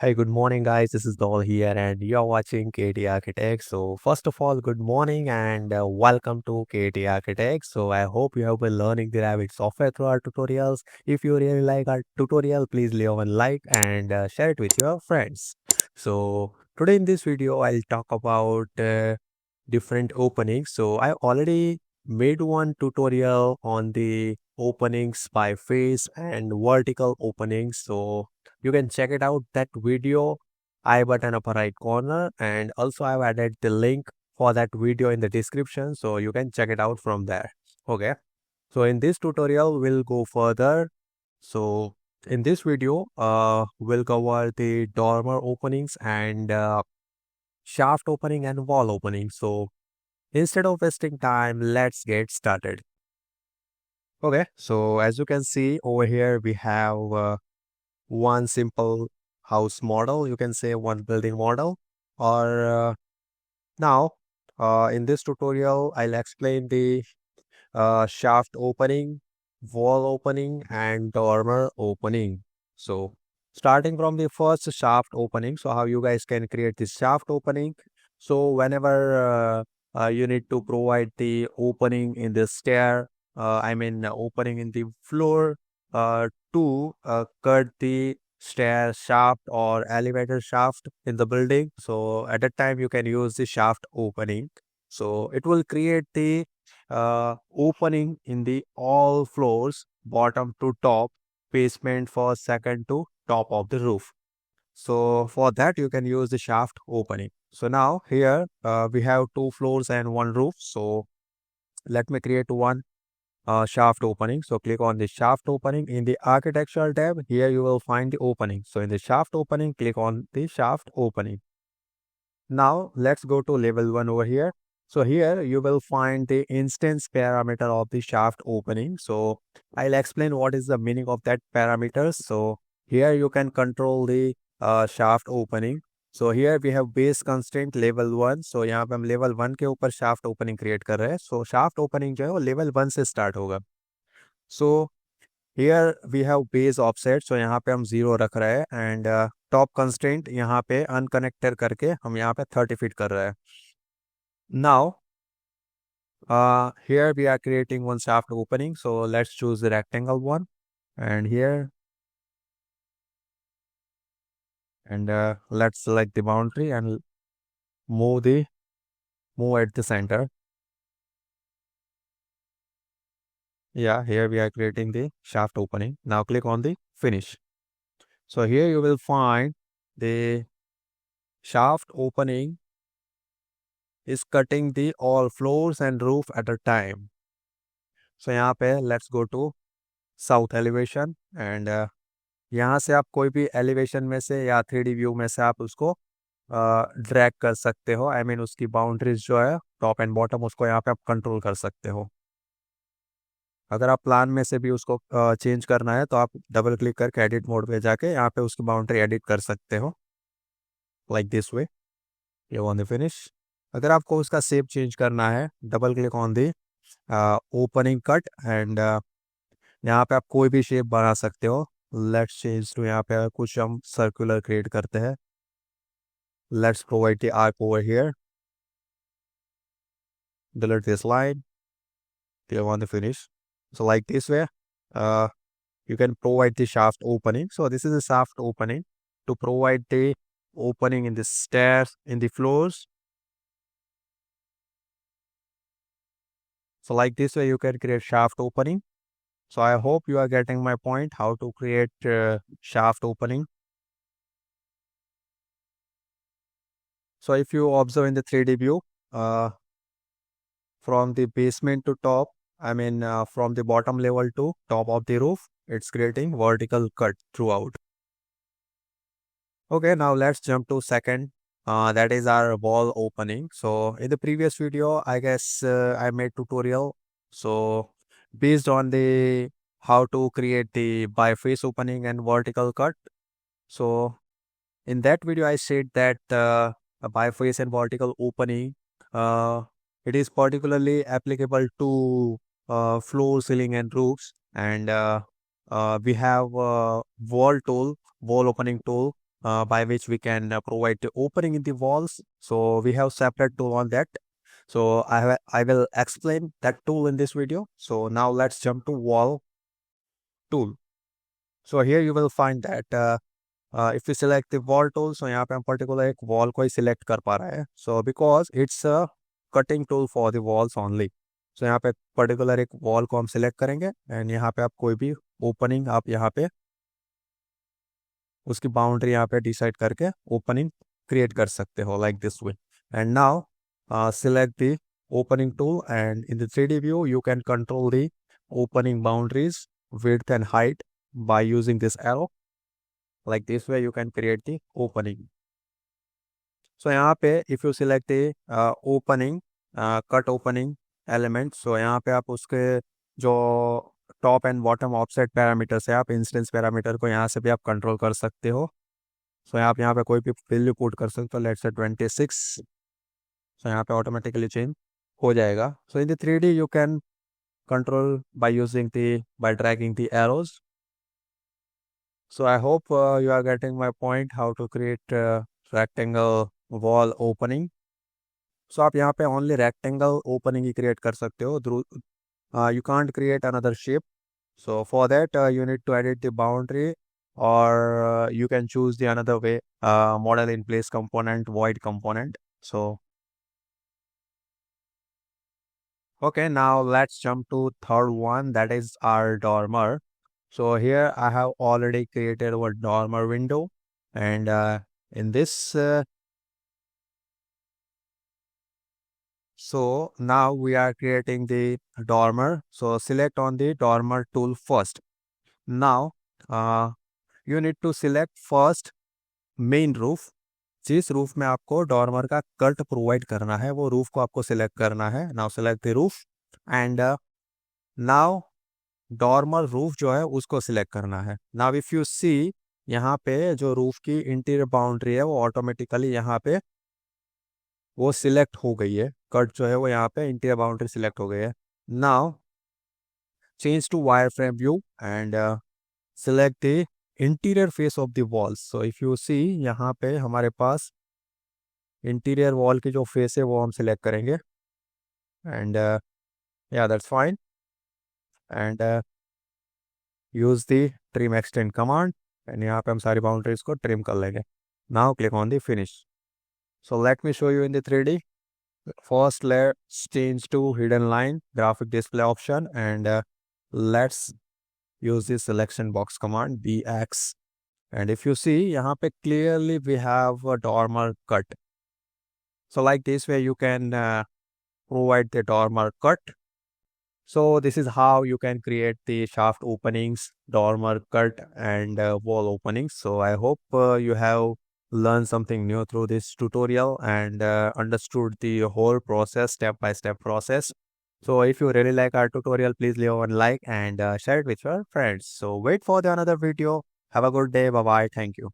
Hey, good morning, guys. This is Dol here, and you're watching KT Architects. So, first of all, good morning and welcome to KT Architects. So, I hope you have been learning the Revit software through our tutorials. If you really like our tutorial, please leave a like and share it with your friends. So, today in this video, I'll talk about different openings. So, I already made one tutorial on the openings by face and vertical openings. So, you can check it out that video I button upper right corner, and also I've added the link for that video in the description so you can check it out from there. Okay. So in this tutorial we'll go further. So in this video we'll cover the dormer openings and shaft opening and wall opening. So instead of wasting time, let's get started. Okay. So as you can see over here we have one simple house model, you can say one building model. Or now, in this tutorial, I'll explain the shaft opening, wall opening, and dormer opening. So, starting from the first shaft opening, so how you guys can create this shaft opening. So, whenever you need to provide the opening in the stair, opening in the floor to cut the stair shaft or elevator shaft in the building. So, at that time, you can use the shaft opening. So, it will create the opening in the all floors, bottom to top, basement for second to top of the roof. So for that you can use the shaft opening. So now here we have two floors and one roof. So let me create one shaft opening. So click on the shaft opening in the architectural tab. Here you will find the opening. So in the shaft opening, click on the shaft opening. Now let's go to level 1 over here. So here you will find the instance parameter of the shaft opening. So I'll explain what is the meaning of that parameters. So here you can control the shaft opening. So here we have base constraint level 1. So यहाँ पे हम level 1 के ऊपर shaft opening create कर रहे हैं. So shaft opening जो है वो level 1 से start होगा. So here we have base offset. So यहाँ पे हम 0 रख रहे हैं and top constraint यहाँ पे unconnected करके हम यहाँ पे 30 feet कर रहे हैं. Now here we are creating one shaft opening. So let's choose the rectangle one, and here, and let's select the boundary and move at the center. Yeah, here we are creating the shaft opening. Now click on the finish. So here you will find the shaft opening is cutting the all floors and roof at a time. So यहाँ पे let's go to south elevation, and यहाँ से आप कोई भी elevation में से या 3D व्यू में से आप उसको ड्रैग कर सकते हो. उसकी बाउंड्रीज जो है टॉप एंड बॉटम, उसको यहाँ पे आप कंट्रोल कर सकते हो. अगर आप प्लान में से भी उसको चेंज करना है तो आप डबल क्लिक करके एडिट मोड पे जाके यहाँ पे उसकी बाउंड्री एडिट कर सकते हो, लाइक दिस वे. ये ऑन द फिनिश. अगर आपको उसका शेप चेंज करना है, double click on the opening cut, and यहाँ पे आप कोई भी शेप बना सकते हो. लेट्स चेंज टू, यहाँ पे कुछ हम सर्कुलर क्रिएट करते हैं. Let's provide the arc over here. Delete this line. Click on the finish. So like this way, you can provide the shaft opening. So this is a shaft opening to provide the opening in the stairs, in the floors. So like this way, you can create shaft opening. So I hope you are getting my point how to create shaft opening. So if you observe in the 3D view, from the basement to top, from the bottom level to top of the roof, it's creating vertical cut throughout. Okay, now let's jump to second. That is our wall opening. So in the previous video, I guess I made tutorial. So based on the how to create the biface opening and vertical cut. So in that video, I said that a biface and vertical opening, it is particularly applicable to floor, ceiling, and roofs. And we have wall opening tool. by which we can provide the opening in the walls. So we have separate tool on that. So I will explain that tool in this video. So now let's jump to wall tool. So here you will find that if you select the wall tool, so यहाँ पे हम particular एक wall को ही select कर पा रहे हैं. So because it's a cutting tool for the walls only. So यहाँ पे particular एक wall को हम select करेंगे and यहाँ पे आप कोई भी opening आप यहाँ पे उसकी boundary यहाँ पे decide करके opening create कर सकते हो like this way. And now select the opening tool, and in the 3D view you can control the opening boundaries, width and height by using this arrow. Like this way you can create the opening. So यहाँ पे if you select the opening cut opening element, so यहाँ पे आप उसके जो top and bottom offset parameters है, आप instance parameter को यहाँ से भी आप कंट्रोल कर सकते हो. सो आप यहाँ पे कोई भी वैल्यू पुट कर सकते हो, लेट्स से 26. सो यहाँ पे ऑटोमेटिकली चेंज हो जाएगा. So in the 3D you can control by using by dragging the arrows. So I hope you are getting my point how to create rectangle wall opening. So आप यहाँ पे only rectangle opening ही create कर सकते हो. You can't create another shape. So for that you need to edit the boundary, or you can choose the another way, model in place component, void component. So okay, now let's jump to third one, that is our dormer. So here I have already created our dormer window, and in this so now we are creating the dormer. So select on the dormer tool first. Now you need to select first main roof. जिस roof में आपको dormer का cut provide करना है वो roof को आपको select करना है. Now select the roof, and now dormer roof जो है उसको सिलेक्ट करना है. नाउ इफ यू सी यहाँ पे जो रूफ की इंटीरियर बाउंड्री है वो ऑटोमेटिकली यहाँ पे वो सिलेक्ट हो गई है. कट जो है वो यहाँ पे इंटीरियर बाउंड्री सिलेक्ट हो गई है. Now change to wire frame view and select the interior face of the wall. So if you see यहाँ पे हमारे पास इंटीरियर वॉल की जो फेस है वो हम सिलेक्ट करेंगे, and yeah that's fine. And use the trim extend command, and यहाँ पे हम सारी बाउंड्रीज को ट्रिम कर लेंगे. Now click on the finish. So let me show you in the 3D. First let's change to hidden line graphic display option, and let's use the selection box command bx, and if you see यहाँ पे clearly we have a dormer cut. So like this way you can provide the dormer cut. So this is how you can create the shaft openings, dormer cut, and wall openings. So I hope you have learned something new through this tutorial and understood the whole process, step-by-step process. So if you really like our tutorial, please leave one like and share it with your friends. So wait for the another video. Have a good day. Bye bye. Thank you.